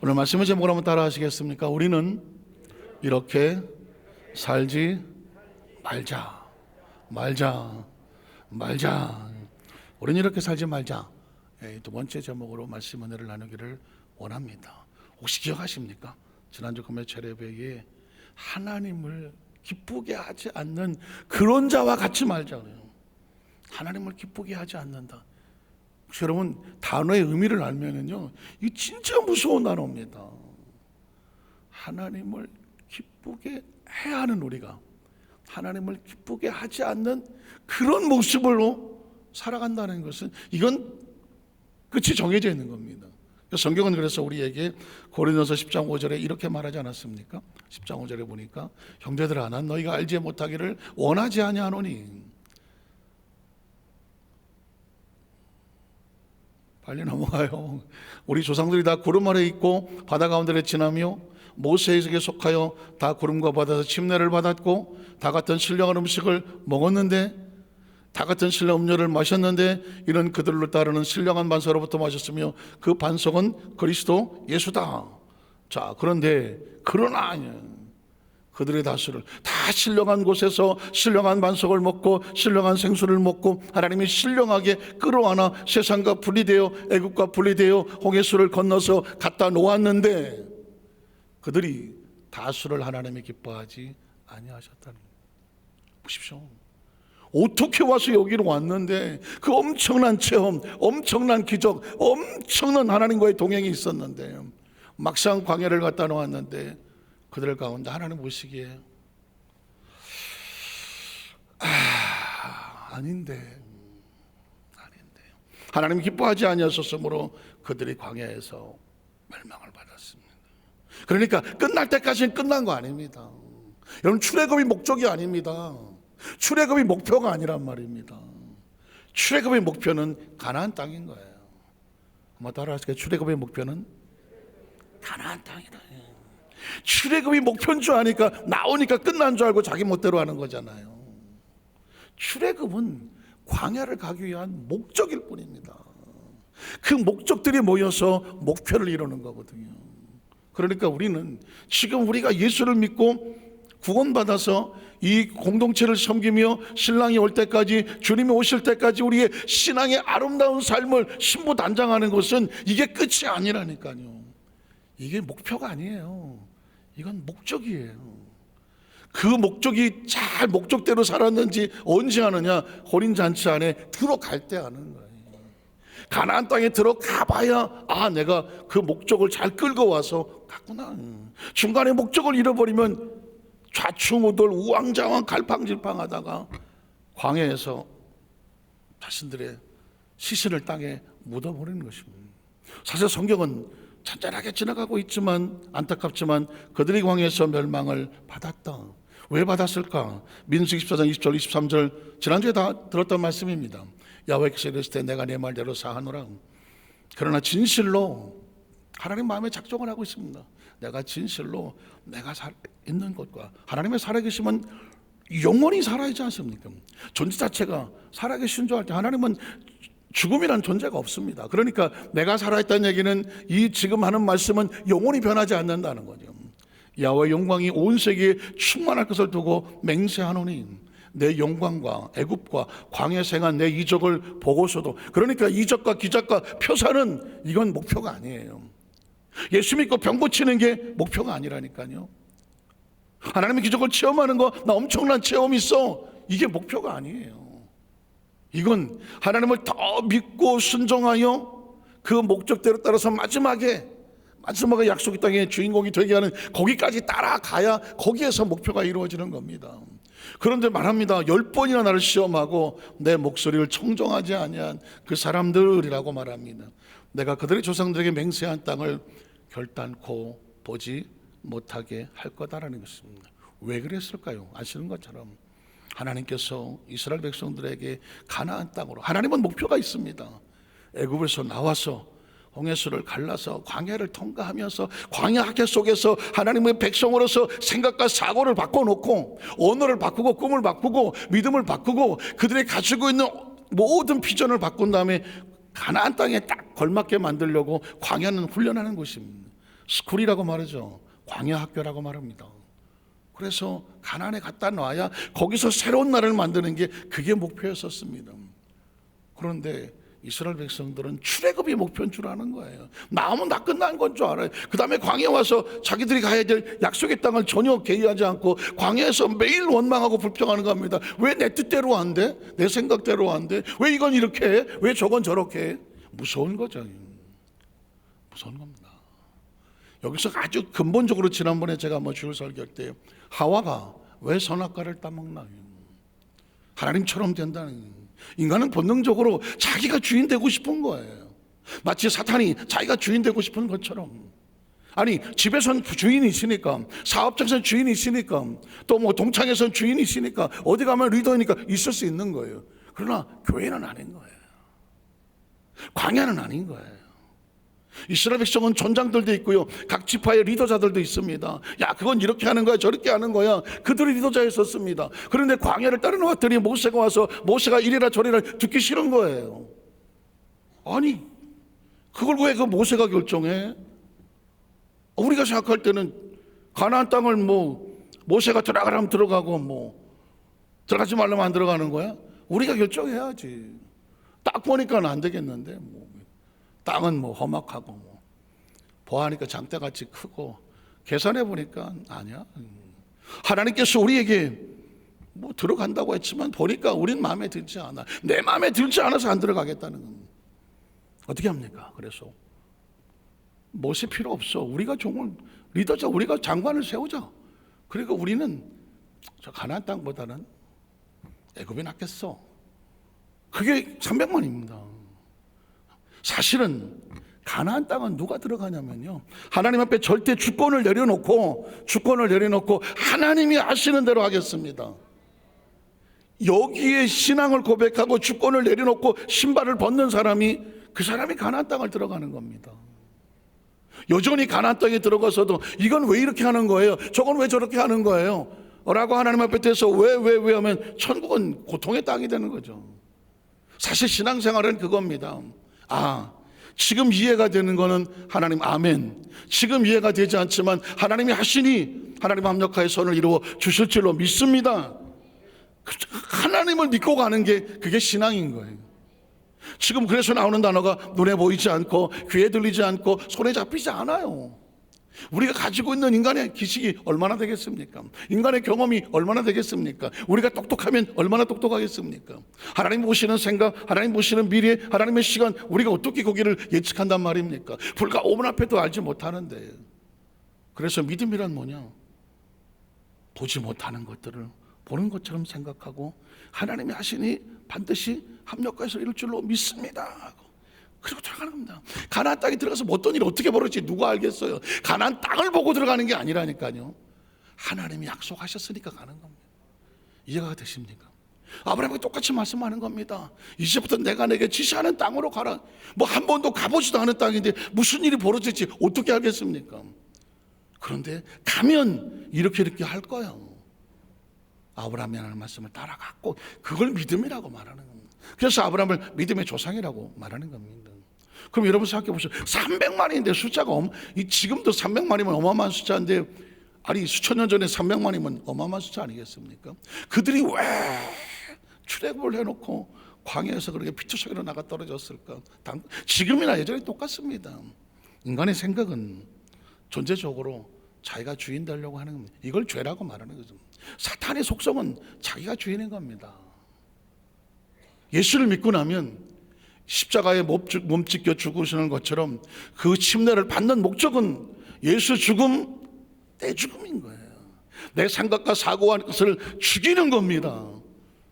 오늘 말씀의 제목을 한번 따라 하시겠습니까? 우리는 이렇게 살지 말자. 우리는 이렇게 살지 말자. 두 번째 제목으로 말씀 은혜를 나누기를 원합니다. 혹시 기억하십니까? 지난주 금요 체례배에 하나님을 기쁘게 하지 않는 그런 자와 같이 말자고요. 하나님을 기쁘게 하지 않는다. 혹시 여러분 단어의 의미를 알면은요, 이 진짜 무서운 단어입니다. 하나님을 기쁘게 해야 하는 우리가 하나님을 기쁘게 하지 않는 그런 모습으로 살아간다는 것은 이건 끝이 정해져 있는 겁니다. 성경은 그래서 우리에게 고린도서 10장 5절에 이렇게 말하지 않았습니까? 10장 5절에 보니까 형제들아 난 너희가 알지 못하기를 원하지 아니하노니. 빨리 넘어가요. 우리 조상들이 다 구름 아래 있고 바다 가운데를 지나며 모세에게 속하여 다 구름과 바다에서 침례를 받았고 다 같은 신령한 음식을 먹었는데 다 같은 신령 음료를 마셨는데 이는 그들로 따르는 신령한 반석으로부터 마셨으며 그 반석은 그리스도 예수다. 자, 그러나 그들의 다수를 다 신령한 곳에서 신령한 반석을 먹고 신령한 생수를 먹고 하나님이 신령하게 끌어안아 세상과 분리되어 애국과 분리되어 홍해수를 건너서 갖다 놓았는데 그들이 다수를 하나님이 기뻐하지 아니하셨다니. 보십시오. 어떻게 와서 여기로 왔는데 그 엄청난 체험, 엄청난 기적, 엄청난 하나님과의 동행이 있었는데 막상 광야를 갖다 놓았는데 그들 가운데 하나님 보시기에 아닌데 하나님 기뻐하지 아니하셨으므로 그들이 광야에서 멸망을 받았습니다. 그러니까 끝날 때까지는 끝난 거 아닙니다. 여러분 출애굽이 목적이 아닙니다. 출애굽이 목표가 아니란 말입니다. 출애굽의 목표는 가나안 땅인 거예요. 한번 따라하실까요? 출애굽의 목표는 가나안 땅이다. 출애굽이 목표인 줄 아니까 나오니까 끝난 줄 알고 자기 멋대로 하는 거잖아요. 출애굽은 광야를 가기 위한 목적일 뿐입니다. 그 목적들이 모여서 목표를 이루는 거거든요. 그러니까 우리는 지금 우리가 예수를 믿고 구원받아서 이 공동체를 섬기며 신랑이 올 때까지, 주님이 오실 때까지 우리의 신앙의 아름다운 삶을 신부단장하는 것은 이게 끝이 아니라니까요. 이게 목표가 아니에요. 이건 목적이에요. 그 목적이 잘 목적대로 살았는지 언제 하느냐? 혼인잔치 안에 들어갈 때 하는 거예요. 가나안 땅에 들어가 봐야 내가 그 목적을 잘 끌고 와서 갔구나. 중간에 목적을 잃어버리면 좌충우돌 우왕좌왕 갈팡질팡하다가 광야에서 자신들의 시신을 땅에 묻어버리는 것입니다. 사실 성경은 잔잔하게 지나가고 있지만 안타깝지만 그들이 광야에서 멸망을 받았다. 왜 받았을까? 민수기 14장 20절 23절 지난주에 다 들었던 말씀입니다. 여호와께서 이르실 때 내가 내 말대로 사하노라. 그러나 진실로 하나님 마음에 작정을 하고 있습니다. 내가 진실로 내가 있는 것과 하나님의 살아계심은 영원히 살아있지 않습니까? 존재 자체가 살아계신 줄 알 때 하나님은 죽음이란 존재가 없습니다. 그러니까 내가 살아있다는 얘기는 이 지금 하는 말씀은 영원히 변하지 않는다는 거죠. 여호와의 영광이 온 세계에 충만할 것을 두고 맹세하노니 내 영광과 애굽과 광야 생한 내 이적을 보고서도, 그러니까 이적과 기적과 표사는 이건 목표가 아니에요. 예수 믿고 병 고치는 게 목표가 아니라니까요. 하나님의 기적을 체험하는 거, 나 엄청난 체험이 있어, 이게 목표가 아니에요. 이건 하나님을 더 믿고 순종하여 그 목적대로 따라서 마지막에 약속의 땅의 주인공이 되게 하는 거기까지 따라가야 거기에서 목표가 이루어지는 겁니다. 그런데 말합니다. 10번이나 나를 시험하고 내 목소리를 청종하지 아니한 그 사람들이라고 말합니다. 내가 그들의 조상들에게 맹세한 땅을 결단코 보지 못하게 할 거다라는 것입니다. 왜 그랬을까요? 아시는 것처럼 하나님께서 이스라엘 백성들에게 가나안 땅으로, 하나님은 목표가 있습니다. 애굽에서 나와서 홍해수를 갈라서 광야를 통과하면서 광야 학계 속에서 하나님의 백성으로서 생각과 사고를 바꿔놓고 언어를 바꾸고 꿈을 바꾸고 믿음을 바꾸고 그들이 가지고 있는 모든 비전을 바꾼 다음에 가나안 땅에 딱 걸맞게 만들려고 광야는 훈련하는 곳입니다. 스쿨이라고 말하죠. 광야 학교라고 말합니다. 그래서 가나안에 갔다 놔야 거기서 새로운 나라를 만드는 게 그게 목표였었습니다. 그런데 이스라엘 백성들은 출애굽이 목표인 줄 아는 거예요. 나오면 다 끝난 건 줄 알아요. 그 다음에 광야에 와서 자기들이 가야 될 약속의 땅을 전혀 개의하지 않고 광야에서 매일 원망하고 불평하는 겁니다. 왜 내 뜻대로 안 돼? 내 생각대로 안 돼? 왜 이건 이렇게 해? 왜 저건 저렇게 해? 무서운 거죠. 무서운 겁니다. 여기서 아주 근본적으로 지난번에 제가 주일 설교할 때 하와가 왜 선악과를 따먹나요? 하나님처럼 된다는, 인간은 본능적으로 자기가 주인 되고 싶은 거예요. 마치 사탄이 자기가 주인 되고 싶은 것처럼. 아니, 집에선 주인이 있으니까, 사업장에선 주인이 있으니까, 또 동창회에선 주인이 있으니까, 어디 가면 리더니까 있을 수 있는 거예요. 그러나 교회는 아닌 거예요. 광야는 아닌 거예요. 이스라엘 백성은 전장들도 있고요, 각 지파의 리더자들도 있습니다. 야, 그건 이렇게 하는 거야, 저렇게 하는 거야. 그들이 리더자였었습니다. 그런데 광야를 따라 나왔더니 모세가 와서 모세가 이래라 저래라 듣기 싫은 거예요. 아니, 그걸 왜 그 모세가 결정해? 우리가 생각할 때는 가나안 땅을 모세가 들어가라면 들어가고 들어가지 말라면 안 들어가는 거야? 우리가 결정해야지. 딱 보니까 안 되겠는데 땅은 험악하고 보아하니까 장대같이 크고 계산해 보니까 아니야. 하나님께서 우리에게 들어간다고 했지만 보니까 우린 마음에 들지 않아. 내 마음에 들지 않아서 안 들어가겠다는 겁니다. 어떻게 합니까? 그래서 모세 필요 없어. 우리가 종을 리더자, 우리가 장관을 세우자. 그러니까 우리는 저 가나안 땅보다는 애굽이 낫겠어. 그게 300만입니다. 사실은 가나안 땅은 누가 들어가냐면요, 하나님 앞에 절대 주권을 내려놓고 하나님이 하시는 대로 하겠습니다. 여기에 신앙을 고백하고 주권을 내려놓고 신발을 벗는 사람이, 그 사람이 가나안 땅을 들어가는 겁니다. 여전히 가나안 땅에 들어가서도 이건 왜 이렇게 하는 거예요? 저건 왜 저렇게 하는 거예요? 라고 하나님 앞에 대해서 왜 하면 천국은 고통의 땅이 되는 거죠. 사실 신앙생활은 그겁니다. 지금 이해가 되는 거는 하나님 아멘. 지금 이해가 되지 않지만 하나님이 하시니 하나님 합력하여 선을 이루어 주실 줄로 믿습니다. 하나님을 믿고 가는 게 그게 신앙인 거예요. 지금 그래서 나오는 단어가 눈에 보이지 않고 귀에 들리지 않고 손에 잡히지 않아요. 우리가 가지고 있는 인간의 지식이 얼마나 되겠습니까? 인간의 경험이 얼마나 되겠습니까? 우리가 똑똑하면 얼마나 똑똑하겠습니까? 하나님 보시는 생각, 하나님 보시는 미래, 하나님의 시간, 우리가 어떻게 거기를 예측한단 말입니까? 불과 5분 앞에도 알지 못하는데. 그래서 믿음이란 뭐냐? 보지 못하는 것들을 보는 것처럼 생각하고 하나님이 하시니 반드시 합력해서 이룰 줄로 믿습니다. 그리고 들어가는 겁니다. 가나안 땅에 들어가서 어떤 일이 어떻게 벌어질지 누가 알겠어요? 가나안 땅을 보고 들어가는 게 아니라니까요. 하나님이 약속하셨으니까 가는 겁니다. 이해가 되십니까? 아브라함이 똑같이 말씀하는 겁니다. 이제부터 내가 내게 지시하는 땅으로 가라. 한 번도 가보지도 않은 땅인데 무슨 일이 벌어질지 어떻게 알겠습니까? 그런데 가면 이렇게 할 거예요. 아브라함이 하는 말씀을 따라갔고 그걸 믿음이라고 말하는 겁니다. 그래서 아브라함을 믿음의 조상이라고 말하는 겁니다. 그럼 여러분 생각해 보세요. 300만인데 숫자가 지금도 300만이면 어마어마한 숫자인데, 아니 수천 년 전에 300만이면 어마어마한 숫자 아니겠습니까? 그들이 왜 출애굽을 해놓고 광야에서 그렇게 피투성이로 나가 떨어졌을까? 지금이나 예전에 똑같습니다. 인간의 생각은 존재적으로 자기가 주인 되려고 하는 겁니다. 이걸 죄라고 말하는 거죠. 사탄의 속성은 자기가 주인인 겁니다. 예수를 믿고 나면 십자가에 몸 찢겨 죽으시는 것처럼 그 침례를 받는 목적은 예수 죽음, 내 죽음인 거예요. 내 생각과 사고와 것을 죽이는 겁니다.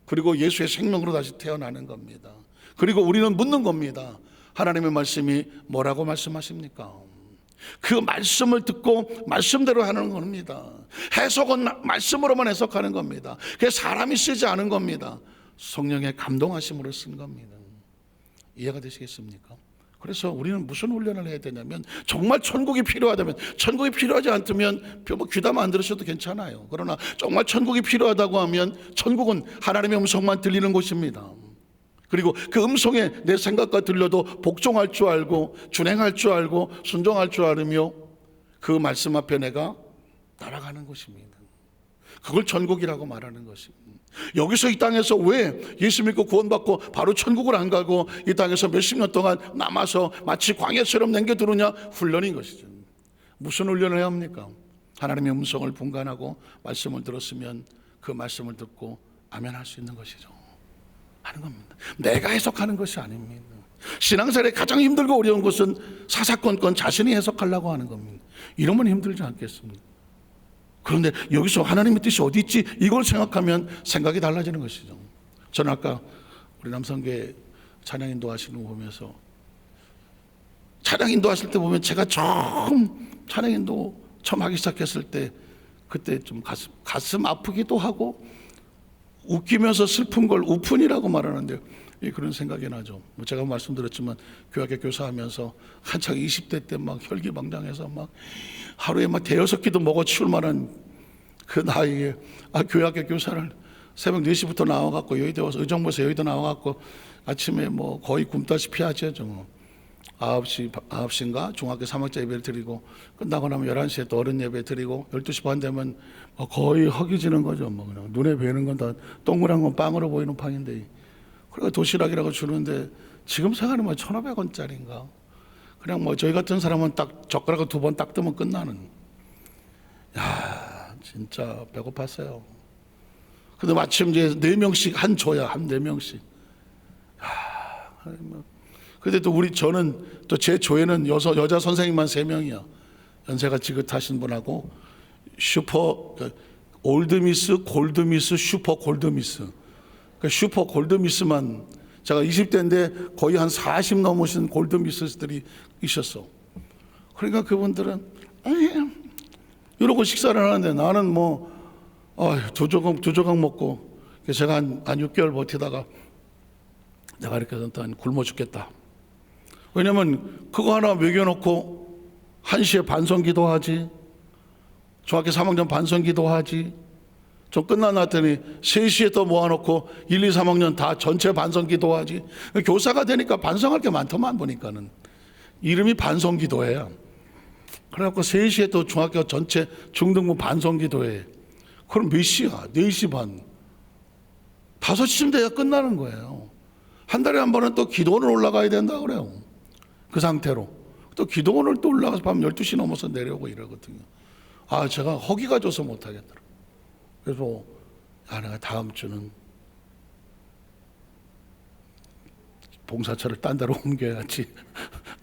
그리고 예수의 생명으로 다시 태어나는 겁니다. 그리고 우리는 묻는 겁니다. 하나님의 말씀이 뭐라고 말씀하십니까? 그 말씀을 듣고 말씀대로 하는 겁니다. 해석은 말씀으로만 해석하는 겁니다. 그게 사람이 쓰지 않은 겁니다. 성령의 감동하심으로 쓴 겁니다. 이해가 되시겠습니까? 그래서 우리는 무슨 훈련을 해야 되냐면, 정말 천국이 필요하다면, 천국이 필요하지 않다면 귀담아 안 들으셔도 괜찮아요. 그러나 정말 천국이 필요하다고 하면 천국은 하나님의 음성만 들리는 곳입니다. 그리고 그 음성에 내 생각과 들려도 복종할 줄 알고 준행할 줄 알고 순종할 줄 알으며 그 말씀 앞에 내가 따라가는 것입니다. 그걸 천국이라고 말하는 것입니다. 여기서 이 땅에서 왜 예수 믿고 구원받고 바로 천국을 안 가고 이 땅에서 몇십 년 동안 남아서 마치 광야처럼 남겨두느냐? 훈련인 것이죠. 무슨 훈련을 해야 합니까? 하나님의 음성을 분간하고 말씀을 들었으면 그 말씀을 듣고 아멘 할 수 있는 것이죠. 하는 겁니다. 내가 해석하는 것이 아닙니다. 신앙생활에 가장 힘들고 어려운 것은 사사건건 자신이 해석하려고 하는 겁니다. 이러면 힘들지 않겠습니까? 그런데 여기서 하나님의 뜻이 어디 있지? 이걸 생각하면 생각이 달라지는 것이죠. 저는 아까 우리 남성교회 찬양 인도하시는 거 보면서, 찬양 인도하실 때 보면 제가 처음 찬양 인도 처음 하기 시작했을 때 그때 좀 가슴 아프기도 하고 웃기면서 슬픈 걸 우푼이라고 말하는데 그런 생각이 나죠. 제가 말씀드렸지만 교학에 교사하면서 한창 20대 때 막 혈기방장해서 막 하루에 막 대여섯 끼도 먹어 치울 만한 그 나이에 교학의 교사를 새벽 4시부터 나와갖고 여의도 와서 의정부에서 여의도 나와갖고 아침에 뭐 거의 굶다시피 하죠. 9시인가 중학교 3학년 예배를 드리고 끝나고 나면 11시에 또 어른 예배 드리고 12시 반 되면 거의 허기지는 거죠. 뭐 그냥 눈에 뵈는 건 다 동그란 건 빵으로 보이는 빵인데, 그리고 도시락이라고 주는데 지금 생각하면 1,500원짜리인가. 그냥 뭐 저희 같은 사람은 딱 젓가락을 2번 딱 뜨면 끝나는. 야, 진짜 배고팠어요. 근데 마침 이제 4명씩 한 조야, 한 4명씩. 야, 근데 또 저는 또 제 조에는 여자 선생님만 3명이야. 연세가 지긋하신 분하고 슈퍼 올드미스, 골드미스, 슈퍼 골드미스. 그러니까 슈퍼 골드미스만, 제가 20대인데 거의 한 40 넘으신 골드미스들이 있었어. 그러니까 그분들은 이러고 식사를 하는데 나는 뭐 두 조각 먹고, 제가 한 6개월 버티다가 내가 이렇게 일단 굶어 죽겠다. 왜냐면 그거 하나 먹여놓고 1시에 반성기도 하지, 중학교 3학년 반성기도 하지, 좀 끝나놨더니 3시에 또 모아놓고 1, 2, 3학년 다 전체 반성기도 하지. 교사가 되니까 반성할 게 많더만 보니까는. 이름이 반성기도회야. 그래갖고 3시에 또 중학교 전체 중등부 반성기도회. 그럼 몇 시야? 4시 반. 5시쯤 돼야 끝나는 거예요. 한 달에 한 번은 또 기도원을 올라가야 된다 그래요. 그 상태로. 또 기도원을 또 올라가서 밤 12시 넘어서 내려오고 이러거든요. 제가 허기가 져서 못하겠더라고요. 그래서 내가 다음 주는 봉사처를 딴 데로 옮겨야지.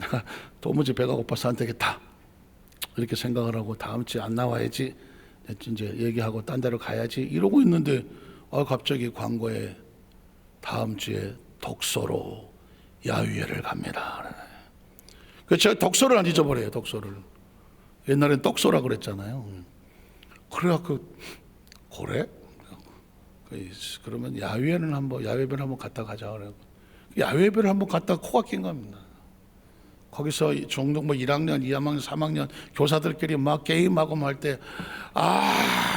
내가 도무지 배가 고파서 안 되겠다. 이렇게 생각을 하고 다음 주에 안 나와야지. 이제 얘기하고 딴 데로 가야지. 이러고 있는데 갑자기 광고에 다음 주에 독서로 야유회를 갑니다. 그래서 제가 독서를 안 잊어버려요. 독서를. 옛날엔 떡소라 그랬잖아요. 그래갖고 그래? 그러면 야외배를 한번 갔다 가자. 그래. 야외배를 한번 갔다가 코가 낀 겁니다. 거기서 중등부 1학년, 2학년, 3학년 교사들끼리 막 게임하고 할 때,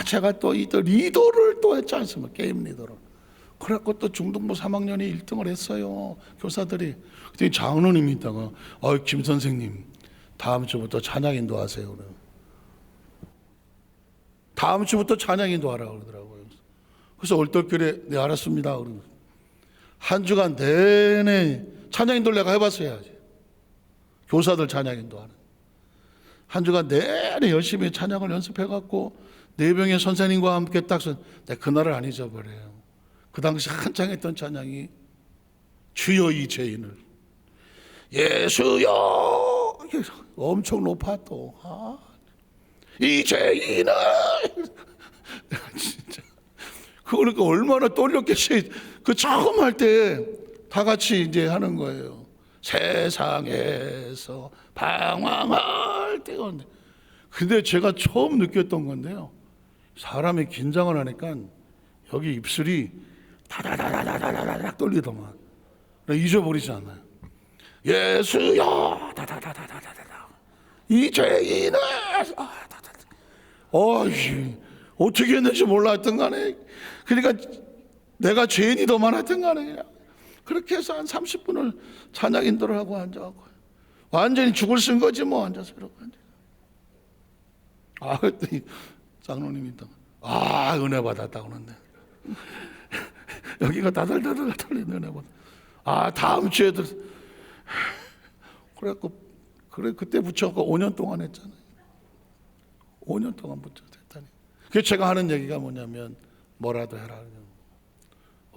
제가 또 리더를 또 했지 않습니까? 게임 리더를. 그래갖고 또 중등부 3학년이 1등을 했어요. 교사들이. 그때 장로님이 있다가, 김 선생님, 다음 주부터 찬양 인도하세요. 그래요. 다음 주부터 찬양 인도하라고 그러더라고요. 그래서 얼떨결에 네 알았습니다. 그러고 한 주간 내내 찬양 인도를 내가 해봤어야지. 교사들 찬양 인도하는. 한 주간 내내 열심히 찬양을 연습해갖고 4명의 선생님과 함께 딱 내가 그날을 안 잊어버려요. 그 당시 한창 했던 찬양이 주여 이 죄인을, 예수여, 엄청 높아 또. 이 죄인을 진짜 그러니까 얼마나 떨렸겠어요. 그 처음 할 때 다 같이 이제 하는 거예요. 세상에서 방황할 때가. 근데 제가 처음 느꼈던 건데요, 사람이 긴장을 하니까 여기 입술이 다다다다다다닥 떨리더만. 잊어버리지 않아요. 예수야 다다다다다다다 이 죄인을 어떻게 했는지 몰랐던 간에, 그러니까 내가 죄인이더만 하여튼 간에 그렇게 해서 한 30분을 찬양 인도를 하고 앉아갖고 완전히 죽을 쓴 거지 뭐. 앉아서 이러고 앉아. 그랬더니 장로님이 또 은혜 받았다고 그러는데 여기가 다달다달 떨리는 은혜 받았다. 다음 주에도 그래갖고 그때 붙여갖고 5년 동안 했잖아요. 5년 동안 붙였더니 그래서 제가 하는 얘기가 뭐냐면 뭐라도 해라.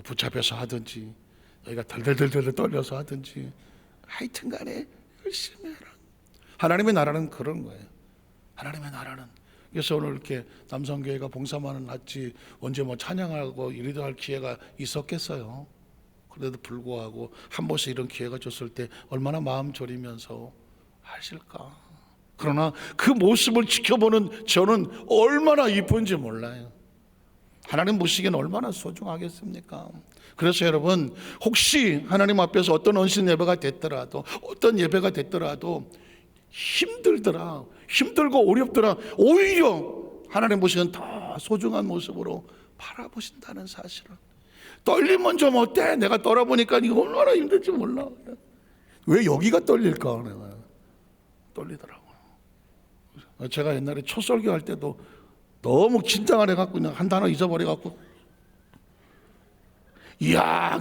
붙잡혀서 하든지 여기가 덜덜덜덜 떨려서 하든지 하여튼 간에 열심히 해라. 하나님의 나라는 그런 거예요. 하나님의 나라는. 그래서 오늘 이렇게 남성교회가 봉사만은 났지 언제 뭐 찬양하고 이리도 할 기회가 있었겠어요. 그래도 불구하고 한 번씩 이런 기회가 줬을 때 얼마나 마음 졸이면서 하실까. 그러나 그 모습을 지켜보는 저는 얼마나 이쁜지 몰라요. 하나님 보시기에는 얼마나 소중하겠습니까? 그래서 여러분, 혹시 하나님 앞에서 어떤 헌신 예배가 됐더라도, 어떤 예배가 됐더라도 힘들더라, 힘들고 어렵더라, 오히려 하나님 보시기엔 더 소중한 모습으로 바라보신다는 사실을. 떨리면 좀 어때? 내가 떨어보니까 이거 얼마나 힘들지 몰라. 왜 여기가 떨릴까? 내가 떨리더라고요. 제가 옛날에 첫 설교할 때도 너무 긴장을 해갖고 그냥 한 단어 잊어버려갖고, 이야,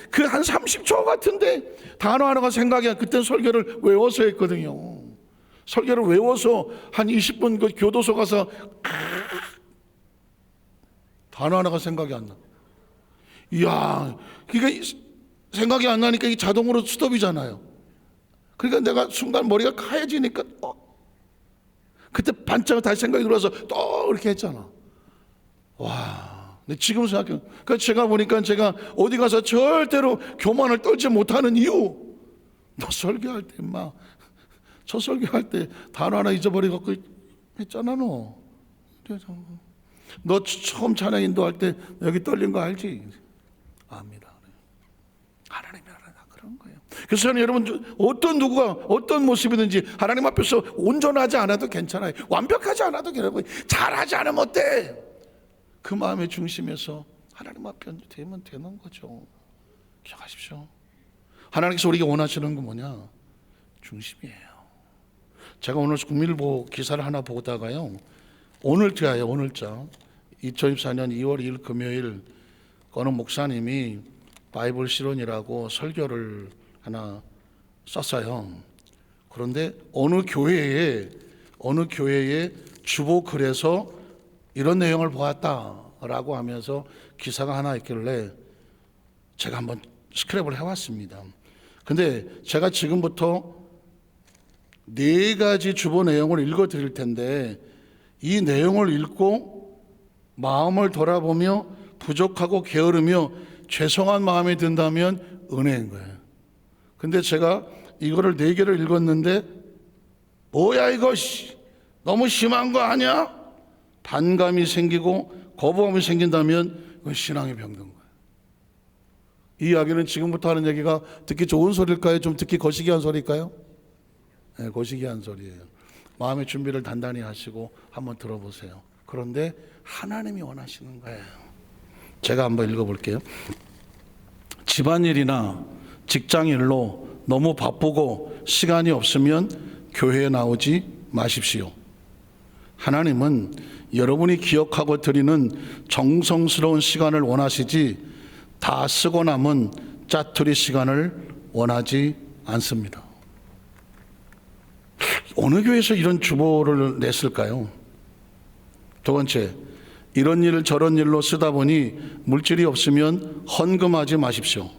그 한 30초 같은데 단어 하나가 생각이 안. 그땐 설교를 외워서 했거든요. 설교를 외워서 한 20분 그 교도소 가서 단어 하나가 생각이 안 나. 이야, 그게 생각이 안 나니까 이게 자동으로 스톱이잖아요. 그러니까 내가 순간 머리가 하얘지니까 그때 반짝 다시 생각이 들어서 또 이렇게 했잖아. 와, 근데 지금 생각해. 그러니까 제가 보니까 제가 어디 가서 절대로 교만을 떨지 못하는 이유. 너 설교할 때 인마, 저 설교할 때 단어 하나 잊어버리고 했잖아. 너 처음 찬양 인도할 때 여기 떨린 거 알지? 압니다. 하나님이 알아, 그런 거예요. 그래서 저는 여러분, 어떤 누구가 어떤 모습이든지 하나님 앞에서 온전하지 않아도 괜찮아요. 완벽하지 않아도 괜찮아요. 잘하지 않으면 어때? 그 마음의 중심에서 하나님 앞에 되면 되는 거죠. 기억하십시오. 하나님께서 우리가 원하시는 건 뭐냐? 중심이에요. 제가 오늘 국민일보 기사를 하나 보다가요, 오늘자예요. 오늘자 2024년 2월 2일 금요일 어느 목사님이 바이블 실론이라고 설교를 하나 썼어요. 그런데 어느 교회에 주보 글에서 이런 내용을 보았다라고 하면서 기사가 하나 있길래 제가 한번 스크랩을 해왔습니다. 근데 제가 지금부터 4가지 주보 내용을 읽어 드릴 텐데, 이 내용을 읽고 마음을 돌아보며 부족하고 게으르며 죄송한 마음이 든다면 은혜인 거예요. 근데 제가 이거를 4개를 읽었는데, 뭐야 이거 너무 심한 거 아니야? 반감이 생기고 거부감이 생긴다면 그건 신앙이 병든 거예요. 이 이야기는 지금부터 하는 얘기가 듣기 좋은 소리일까요? 좀 듣기 거시기한 소리일까요? 네, 거시기한 소리예요. 마음의 준비를 단단히 하시고 한번 들어보세요. 그런데 하나님이 원하시는 거예요. 제가 한번 읽어볼게요. 집안일이나 직장일로 너무 바쁘고 시간이 없으면 교회에 나오지 마십시오. 하나님은 여러분이 기억하고 드리는 정성스러운 시간을 원하시지 다 쓰고 남은 짜투리 시간을 원하지 않습니다. 어느 교회에서 이런 주보를 냈을까요? 두 번째, 이런 일 저런 일로 쓰다 보니 물질이 없으면 헌금하지 마십시오.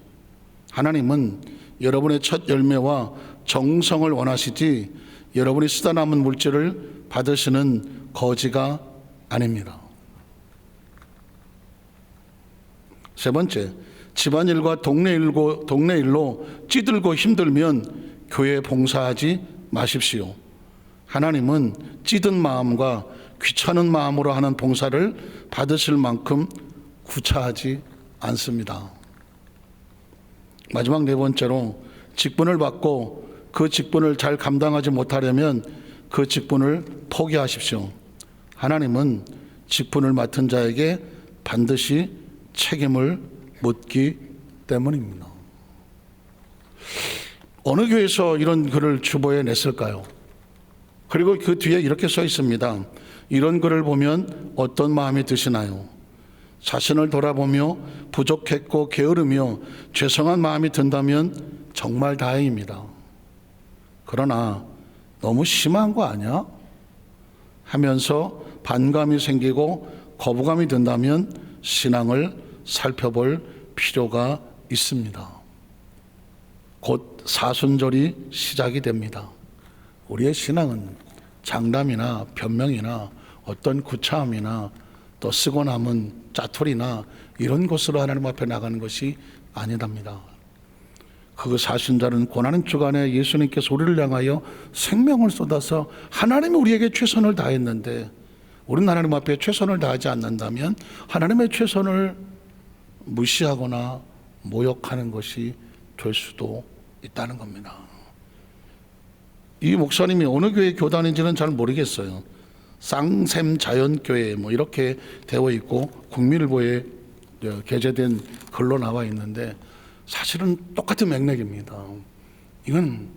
하나님은 여러분의 첫 열매와 정성을 원하시지 여러분이 쓰다 남은 물질을 받으시는 거지가 아닙니다. 세 번째, 집안일과 동네 일로 찌들고 힘들면 교회에 봉사하지 마십시오. 하나님은 찌든 마음과 귀찮은 마음으로 하는 봉사를 받으실 만큼 구차하지 않습니다. 마지막 4번째로, 직분을 받고 그 직분을 잘 감당하지 못하려면 그 직분을 포기하십시오. 하나님은 직분을 맡은 자에게 반드시 책임을 묻기 때문입니다. 어느 교회에서 이런 글을 주보에 냈을까요? 그리고 그 뒤에 이렇게 써 있습니다. 이런 글을 보면 어떤 마음이 드시나요? 자신을 돌아보며 부족했고 게으르며 죄송한 마음이 든다면 정말 다행입니다. 그러나 너무 심한 거 아니야? 하면서 반감이 생기고 거부감이 든다면 신앙을 살펴볼 필요가 있습니다. 곧 사순절이 시작이 됩니다. 우리의 신앙은 장담이나 변명이나 어떤 구차함이나 또 쓰고 남은 짜투리나 이런 것으로 하나님 앞에 나가는 것이 아니답니다. 그 사순절은 고난의 주간에 예수님께서 우리를 향하여 생명을 쏟아서 하나님이 우리에게 최선을 다했는데 우리는 하나님 앞에 최선을 다하지 않는다면 하나님의 최선을 무시하거나 모욕하는 것이 될 수도 있다는 겁니다. 이 목사님이 어느 교회 교단인지는 잘 모르겠어요. 쌍샘자연교회 뭐 이렇게 되어 있고 국민일보에 게재된 글로 나와 있는데 사실은 똑같은 맥락입니다. 이건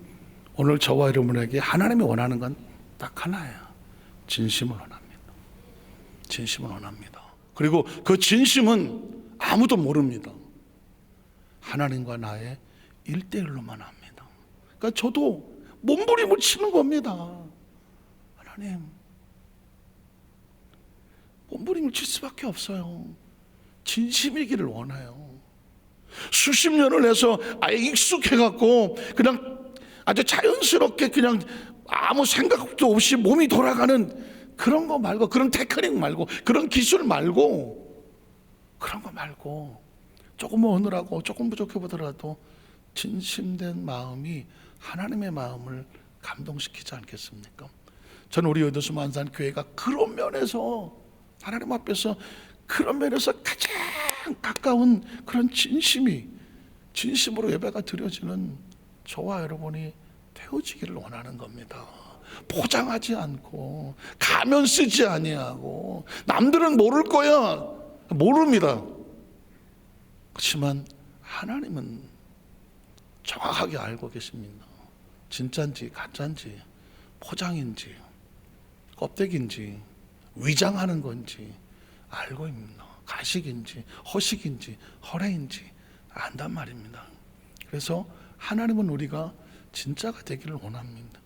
오늘 저와 여러분에게 하나님이 원하는 건 딱 하나예요. 진심을 원합니다. 진심을 원합니다. 그리고 그 진심은 아무도 모릅니다. 하나님과 나의 1대1로만 합니다. 그러니까 저도 몸부림을 치는 겁니다. 하나님, 몸부림을 칠 수밖에 없어요. 진심이기를 원해요. 수십 년을 해서 아예 익숙해갖고 그냥 아주 자연스럽게 그냥 아무 생각도 없이 몸이 돌아가는 그런 거 말고, 그런 테크닉 말고, 그런 기술 말고, 그런 거 말고 조금 오느라고 조금 부족해 보더라도 진심된 마음이 하나님의 마음을 감동시키지 않겠습니까? 저는 우리 여도수 만산 교회가 그런 면에서 하나님 앞에서 그런 면에서 가장 가까운 그런 진심으로 예배가 드려지는 저와 여러분이 되어지기를 원하는 겁니다. 포장하지 않고 가면 쓰지 아니하고 남들은 모를 거야. 모릅니다. 그렇지만 하나님은 정확하게 알고 계십니다. 진짜인지 가짜인지 포장인지 껍데기인지 위장하는 건지 알고 있습니다. 가식인지 허식인지 허례인지 안단 말입니다. 그래서 하나님은 우리가 진짜가 되기를 원합니다.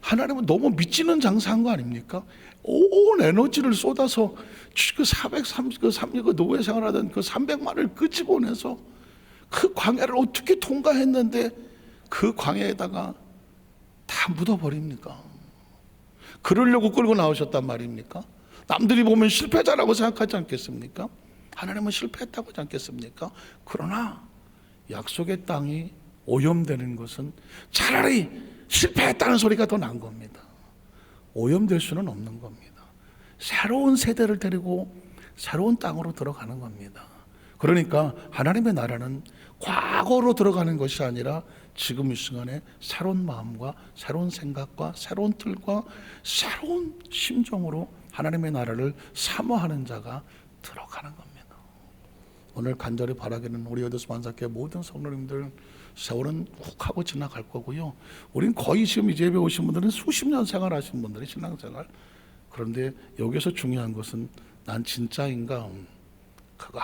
하나님은 너무 미치는 장사한 거 아닙니까? 온 에너지를 쏟아서 그 노예 생활하던 그 300만을 끄집어내서 그 광야를 어떻게 통과했는데 그 광야에다가 다 묻어버립니까? 그러려고 끌고 나오셨단 말입니까? 남들이 보면 실패자라고 생각하지 않겠습니까? 하나님은 실패했다고 하지 않겠습니까? 그러나 약속의 땅이 오염되는 것은 차라리 실패했다는 소리가 더 나은 겁니다. 오염될 수는 없는 겁니다. 새로운 세대를 데리고 새로운 땅으로 들어가는 겁니다. 그러니까 하나님의 나라는 과거로 들어가는 것이 아니라 지금 이 순간에 새로운 마음과 새로운 생각과 새로운 틀과 새로운 심정으로 하나님의 나라를 사모하는 자가 들어가는 겁니다. 오늘 간절히 바라기는 우리 여도수 만사교회 모든 성도님들 세월은 훅 하고 지나갈 거고요. 우린 거의 지금 이제 예배 오신 분들은 수십 년 생활하신 분들이 신앙생활. 그런데 여기서 중요한 것은 난 진짜인가? 그거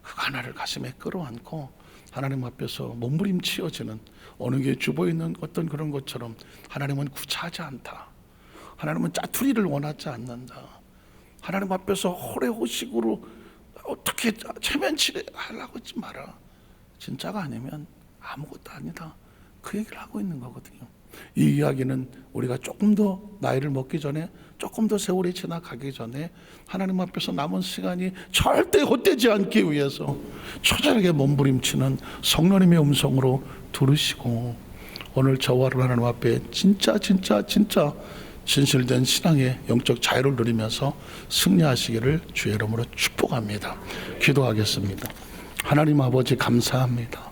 하나를 가슴에 끌어안고 하나님 앞에서 몸부림치어지는 어느 게 주보 있는 어떤 그런 것처럼 하나님은 구차하지 않다. 하나님은 짜투리를 원하지 않는다. 하나님 앞에서 호래호식으로 어떻게 체면치레 하려고 하지 마라. 진짜가 아니면 아무것도 아니다. 그 얘기를 하고 있는 거거든요. 이 이야기는 우리가 조금 더 나이를 먹기 전에, 조금 더 세월이 지나가기 전에 하나님 앞에서 남은 시간이 절대 헛되지 않기 위해서 처절하게 몸부림치는 성령님의 음성으로 들으시고 오늘 저와 하나님 앞에 진짜 진실된 신앙의 영적 자유를 누리면서 승리하시기를 주의 이름으로 축복합니다. 기도하겠습니다. 하나님 아버지 감사합니다.